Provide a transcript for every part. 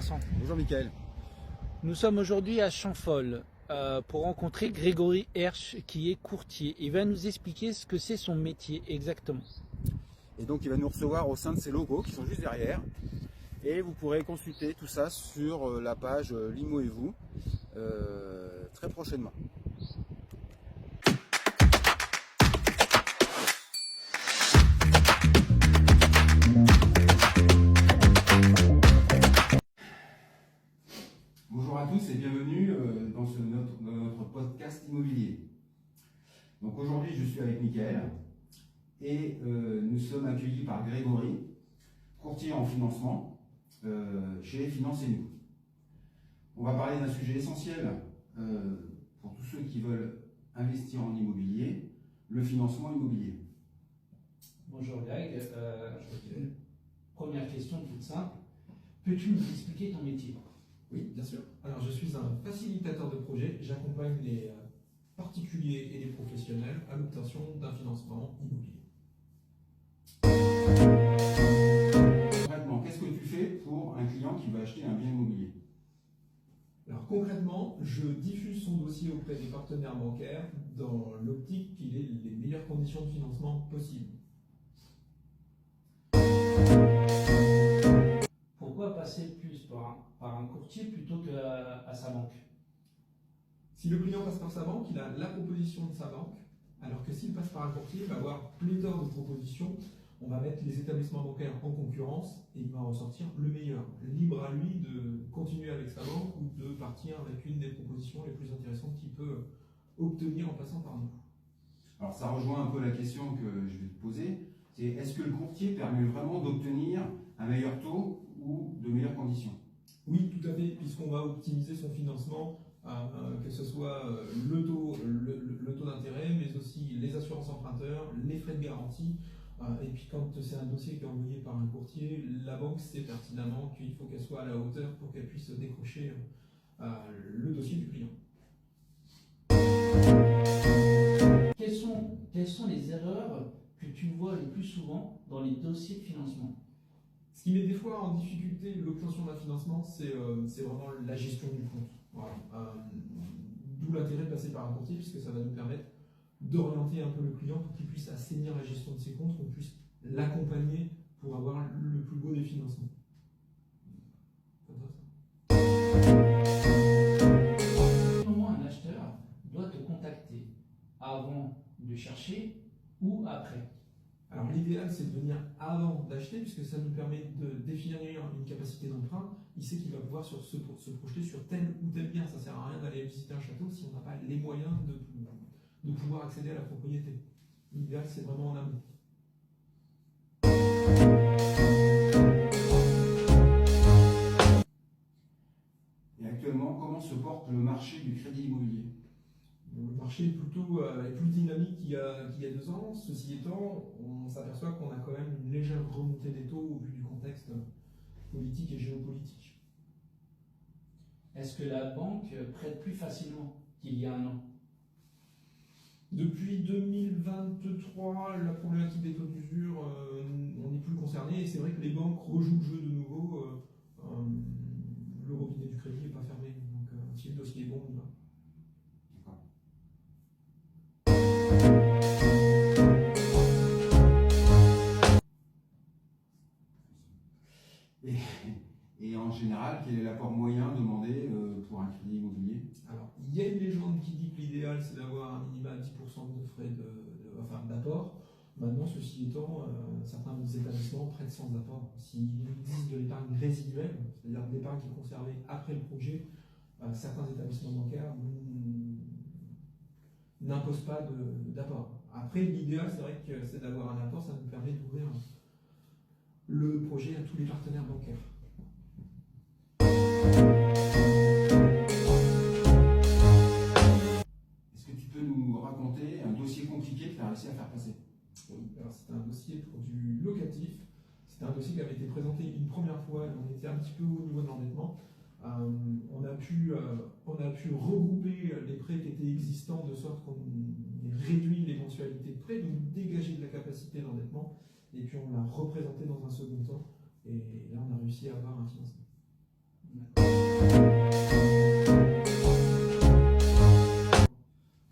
Vincent. Bonjour Mickaël. Nous sommes aujourd'hui à Champfol pour rencontrer Grégory Hersch qui est courtier. Il va nous expliquer ce que c'est son métier exactement. Et donc il va nous recevoir au sein de ces locaux qui sont juste derrière. Et vous pourrez consulter tout ça sur la page Limo et vous très prochainement. Bonjour à tous et bienvenue dans notre podcast immobilier. Donc aujourd'hui je suis avec Mickaël et nous sommes accueillis par Grégory, courtier en financement chez Finance et Nous. On va parler d'un sujet essentiel pour tous ceux qui veulent investir en immobilier, le financement immobilier. Bonjour Greg, première question toute simple, peux-tu nous expliquer ton métier? Oui, bien sûr. Alors, je suis un facilitateur de projet. J'accompagne les particuliers et les professionnels à l'obtention d'un financement immobilier. Concrètement, qu'est-ce que tu fais pour un client qui veut acheter un bien immobilier? Alors, concrètement, je diffuse son dossier auprès des partenaires bancaires dans l'optique qu'il ait les meilleures conditions de financement possibles. Pourquoi passer plus par un courtier plutôt qu'à sa banque? Si le client passe par sa banque, il a la proposition de sa banque, alors que s'il passe par un courtier, il va avoir pléthore de propositions. On va mettre les établissements bancaires en concurrence et il va ressortir le meilleur. Libre à lui de continuer avec sa banque ou de partir avec une des propositions les plus intéressantes qu'il peut obtenir en passant par nous. Alors ça rejoint un peu la question que je vais te poser, c'est est-ce que le courtier permet vraiment d'obtenir un meilleur taux ou de meilleures conditions? Oui, tout à fait, puisqu'on va optimiser son financement, que ce soit le taux d'intérêt, mais aussi les assurances emprunteurs, les frais de garantie. Et puis quand c'est un dossier qui est envoyé par un courtier, la banque sait pertinemment qu'il faut qu'elle soit à la hauteur pour qu'elle puisse décrocher le dossier du client. Quelles sont les erreurs que tu vois le plus souvent dans les dossiers de financement? Ce qui met des fois en difficulté l'obtention d'un financement, c'est vraiment la gestion du compte. Voilà. D'où l'intérêt de passer par un courtier, puisque ça va nous permettre d'orienter un peu le client pour qu'il puisse assainir la gestion de ses comptes, qu'on puisse l'accompagner pour avoir le plus beau des financements. Comment un acheteur doit te contacter? Avant de chercher ou après? Alors l'idéal, c'est de venir avant d'acheter, puisque ça nous permet de définir une capacité d'emprunt. Il sait qu'il va pouvoir se projeter sur tel ou tel bien. Ça ne sert à rien d'aller visiter un château si on n'a pas les moyens de pouvoir accéder à la propriété. L'idéal, c'est vraiment en amont. Et actuellement, comment se porte le marché du crédit immobilier? Le marché est plutôt plus dynamique qu'il y a 2 ans. Ceci étant, on s'aperçoit qu'on a quand même une légère remontée des taux au vu du contexte politique et géopolitique. Est-ce que la banque prête plus facilement qu'il y a un an? Depuis 2023, la problématique des taux d'usure, on n'est plus concerné. Et c'est vrai que les banques rejouent le jeu de nouveau. Le robinet du crédit n'est pas fermé. Donc, si le dossier est bon, on y va. Et en général, quel est l'apport moyen demandé pour un crédit immobilier? Alors, il y a une légende qui dit que l'idéal, c'est d'avoir un minimum 10% de frais d'apport. Maintenant, ceci étant, certains établissements prêtent sans apport. S'ils disent de l'épargne résiduelle, c'est-à-dire de l'épargne qui est conservée après le projet, certains établissements bancaires n'imposent pas d'apport. Après, l'idéal, c'est vrai que c'est d'avoir un apport, ça nous permet d'ouvrir le projet à tous les partenaires bancaires. Est-ce que tu peux nous raconter un dossier compliqué que tu as réussi à faire passer? Oui, alors c'était un dossier pour du locatif. C'était un dossier qui avait été présenté une première fois et on était un petit peu au niveau de l'endettement. On a pu regrouper les prêts qui étaient existants de sorte qu'on ait réduit les mensualités de prêt, donc dégager de la capacité d'endettement. Et puis on l'a représenté dans un second temps. Et là, on a réussi à avoir un financement.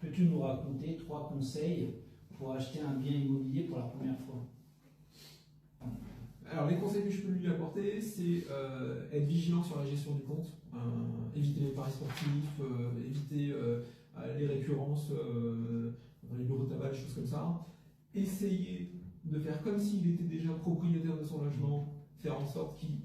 Peux-tu nous raconter 3 conseils pour acheter un bien immobilier pour la première fois? Alors les conseils que je peux lui apporter, c'est être vigilant sur la gestion du compte, éviter les paris sportifs, éviter les récurrences dans les bureaux de tabac, des choses comme ça. Essayer de faire comme s'il était déjà propriétaire de son logement, faire en sorte qu'il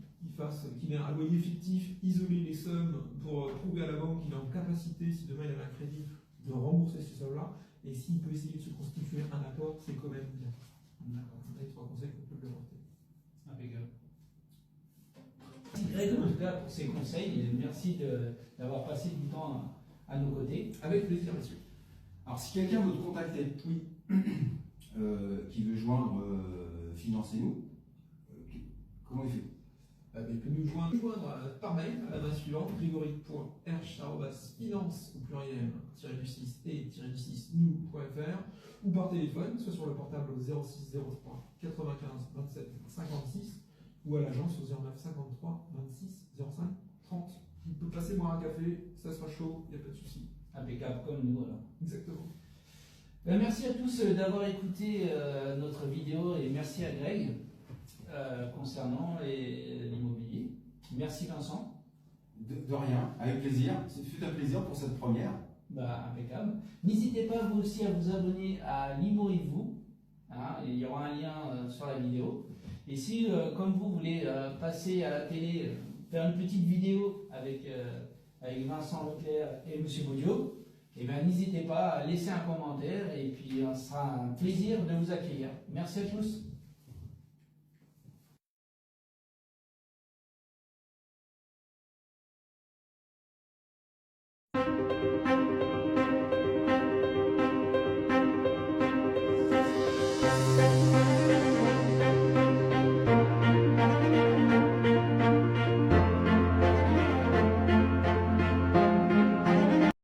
ait un loyer fictif, isoler les sommes pour prouver à la banque qu'il est en capacité, si demain il avait un crédit, de rembourser ces sommes-là. Et s'il peut essayer de se constituer un apport, c'est quand même bien. D'accord. C'est les 3 conseils qu'on peut lui apporter. Impeccable. Merci Greg en tout cas pour ces conseils et merci d'avoir passé du temps à nos côtés. Avec plaisir, monsieur. Alors, si quelqu'un veut te contacter, Oui. qui veut joindre Financez-nous, comment il fait? Il peut nous joindre par mail à l'adresse suivante, grégory.hersch@finance au pluriel -du6 et -du6 nous.fr, ou par téléphone, soit sur le portable au 06 03 95 27 56 ou à l'agence au 09 53 26 05 30. Il peut passer boire un café, ça sera chaud, il n'y a pas de souci. Impeccable comme nous alors. Exactement. Merci à tous d'avoir écouté notre vidéo et merci à Greg concernant l'immobilier. Merci Vincent. De rien, avec plaisir. C'est fut un plaisir pour cette première. Impeccable. N'hésitez pas vous aussi à vous abonner à l'Imo et vous. Hein, il y aura un lien sur la vidéo. Et si, comme vous voulez passer à la télé, faire une petite vidéo avec Vincent Leclerc et M. Baudio, eh bien, n'hésitez pas à laisser un commentaire et puis ce sera un plaisir de vous accueillir. Merci à tous.